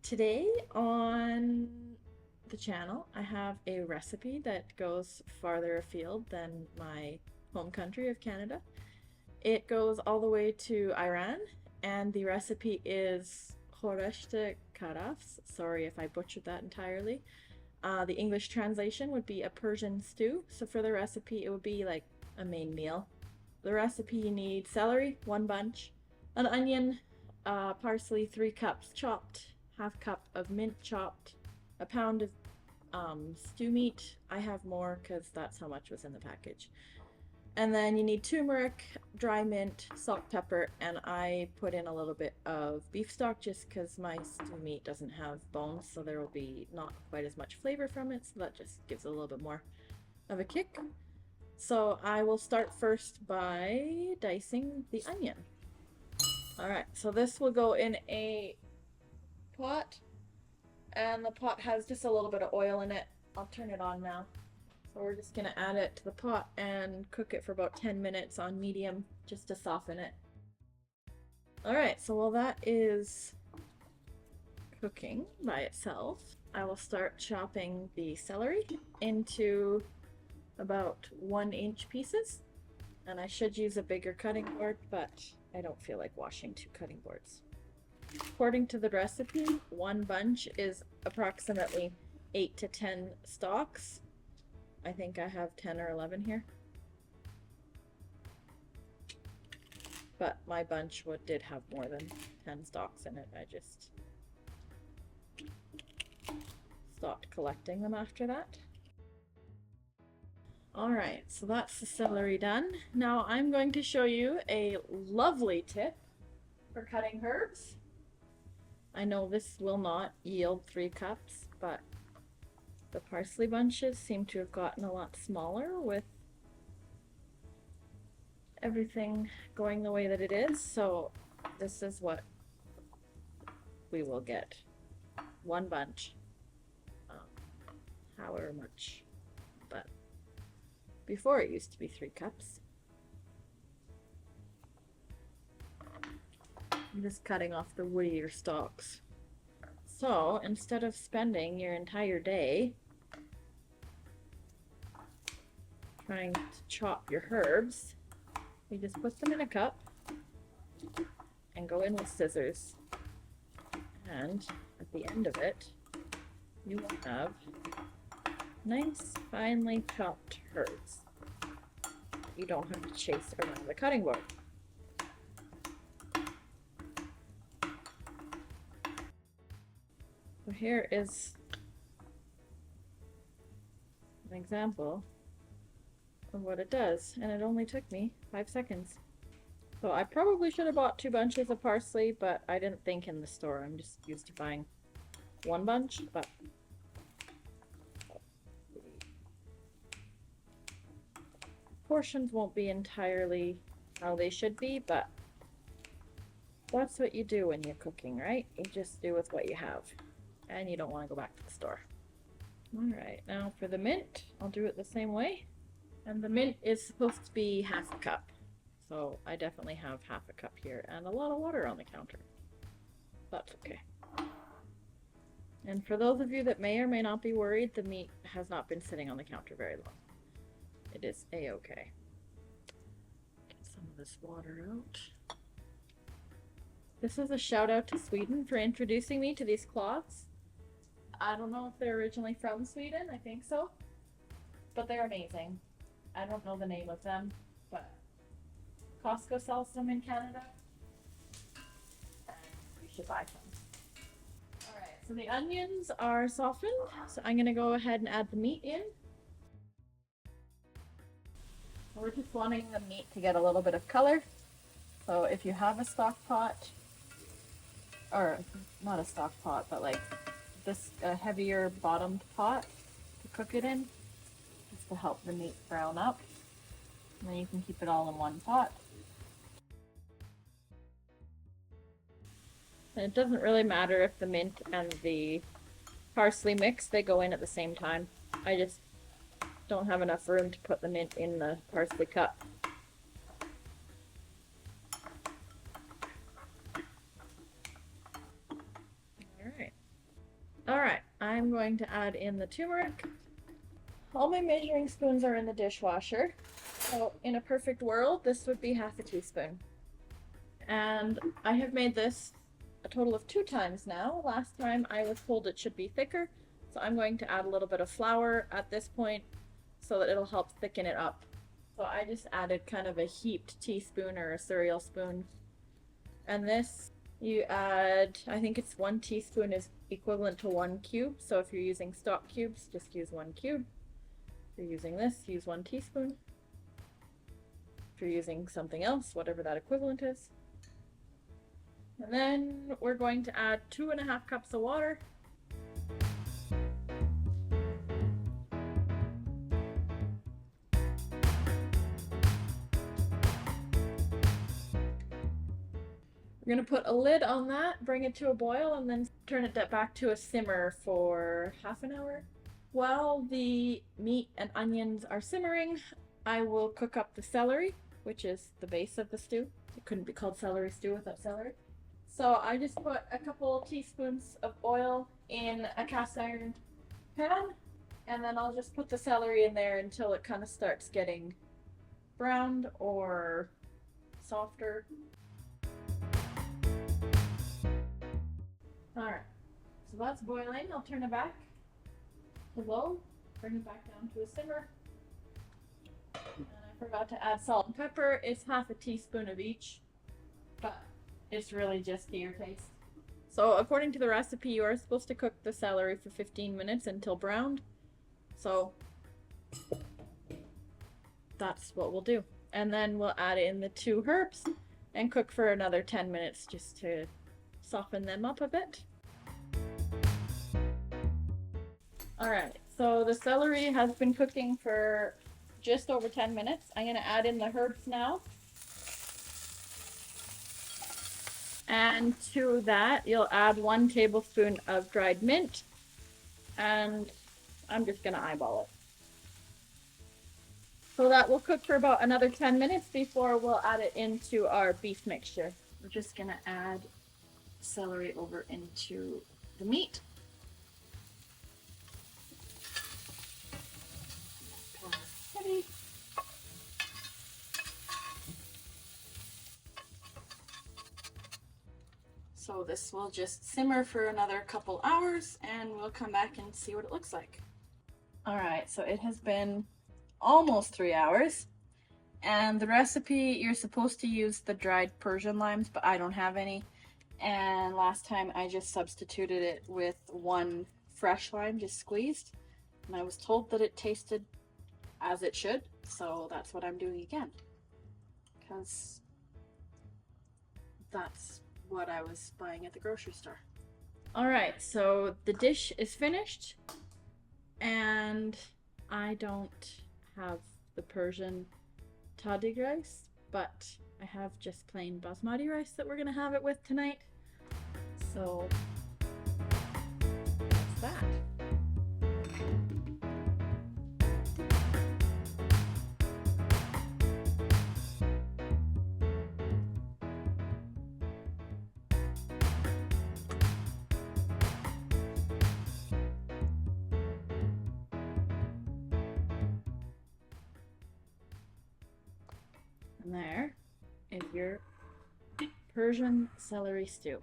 Today on the channel, I have a recipe that goes farther afield than my home country of Canada. It goes all the way to Iran, and the recipe is خورشت کرفس. Sorry if I butchered that entirely. The English translation would be a Persian stew. So for the recipe, it would be like a main meal. The recipe, you need celery, 1 bunch, an onion, parsley, 3 cups chopped, half cup of mint chopped, a pound of stew meat. I have more because that's how much was in the package. And then you need turmeric, dry mint, salt, pepper, and I put in a little bit of beef stock just because my stew meat doesn't have bones, so there will be not quite as much flavor from it, so that just gives it a little bit more of a kick. So I will start first by dicing the onion. Alright, so this will go in a pot, and the pot has just a little bit of oil in it. I'll turn it on now. So we're just going to add it to the pot and cook it for about 10 minutes on medium just to soften it. Alright, so while that is cooking by itself, I will start chopping the celery into about 1-inch pieces. And I should use a bigger cutting board, but I don't feel like washing 2 cutting boards. According to the recipe, 1 bunch is approximately 8 to 10 stalks. I think I have 10 or 11 here. But my bunch did have more than 10 stalks in it. I just stopped collecting them after that. Alright, so that's the celery done. Now I'm going to show you a lovely tip for cutting herbs. I know this will not yield 3 cups, but the parsley bunches seem to have gotten a lot smaller with everything going the way that it is, so this is what we will get. 1 bunch, however much, but before it used to be 3 cups. I'm just cutting off the woodier stalks. So instead of spending your entire day trying to chop your herbs, you just put them in a cup and go in with scissors, and at the end of it you will have nice finely chopped herbs. You don't have to chase around the cutting board. So here is an example of what it does, and it only took me 5 seconds. So I probably should have bought 2 bunches of parsley, but I didn't think in the store. I'm just used to buying 1 bunch, but portions won't be entirely how they should be, but that's what you do when you're cooking, right? You just do with what you have, and you don't want to go back to the store. Alright, now for the mint, I'll do it the same way. And the mint is supposed to be half a cup. So I definitely have half a cup here and a lot of water on the counter. That's okay. And for those of you that may or may not be worried, the meat has not been sitting on the counter very long. It is a-okay. Get some of this water out. This is a shout out to Sweden for introducing me to these cloths. I don't know if they're originally from Sweden, I think so. But they're amazing. I don't know the name of them, but Costco sells them in Canada, and you should buy some. Alright, so the onions are softened, so I'm going to go ahead and add the meat in. We're just wanting the meat to get a little bit of color, so if you have a stock pot, or not a stock pot, but like this heavier bottomed pot to cook it in, to help the meat brown up, and then you can keep it all in one pot. And it doesn't really matter if the mint and the parsley mix, they go in at the same time. I just don't have enough room to put the mint in the parsley cup. Alright, going to add in the turmeric. All my measuring spoons are in the dishwasher. So in a perfect world, this would be half a teaspoon. And I have made this a total of 2 times now. Last time I was told it should be thicker, so I'm going to add a little bit of flour at this point so that it'll help thicken it up. So I just added kind of a heaped teaspoon or a cereal spoon. And this, you add, I think it's 1 teaspoon is equivalent to 1 cube. So if you're using stock cubes, just use 1 cube. If you're using this, use 1 teaspoon. If you're using something else, whatever that equivalent is. And then we're going to add 2.5 cups of water. We're going to put a lid on that, bring it to a boil, and then turn it back to a simmer for half an hour. While the meat and onions are simmering, I will cook up the celery, which is the base of the stew. It couldn't be called celery stew without celery. So I just put a couple teaspoons of oil in a cast iron pan, and then I'll just put the celery in there until it kind of starts getting browned or softer. Alright, so that's boiling. I'll turn it back to low, bring it back down to a simmer. And I forgot to add salt and pepper. It's half a teaspoon of each, but it's really just to your taste. So according to the recipe, you are supposed to cook the celery for 15 minutes until browned. So that's what we'll do. And then we'll add in the 2 herbs and cook for another 10 minutes just to soften them up a bit. Alright, so the celery has been cooking for just over 10 minutes. I'm going to add in the herbs now. And to that, you'll add 1 tablespoon of dried mint. And I'm just going to eyeball it. So that will cook for about another 10 minutes before we'll add it into our beef mixture. We're just going to add celery over into the meat. So this will just simmer for another couple hours and we'll come back and see what it looks like. Alright, so it has been almost 3 hours. And the recipe, you're supposed to use the dried Persian limes, but I don't have any. And last time I just substituted it with 1 fresh lime, just squeezed. And I was told that it tasted as it should, so that's what I'm doing again. Because that's what I was buying at the grocery store. Alright, so the dish is finished. And I don't have the Persian tahdig rice, but I have just plain basmati rice that we're gonna have it with tonight. So that's that. And there is your Persian celery stew.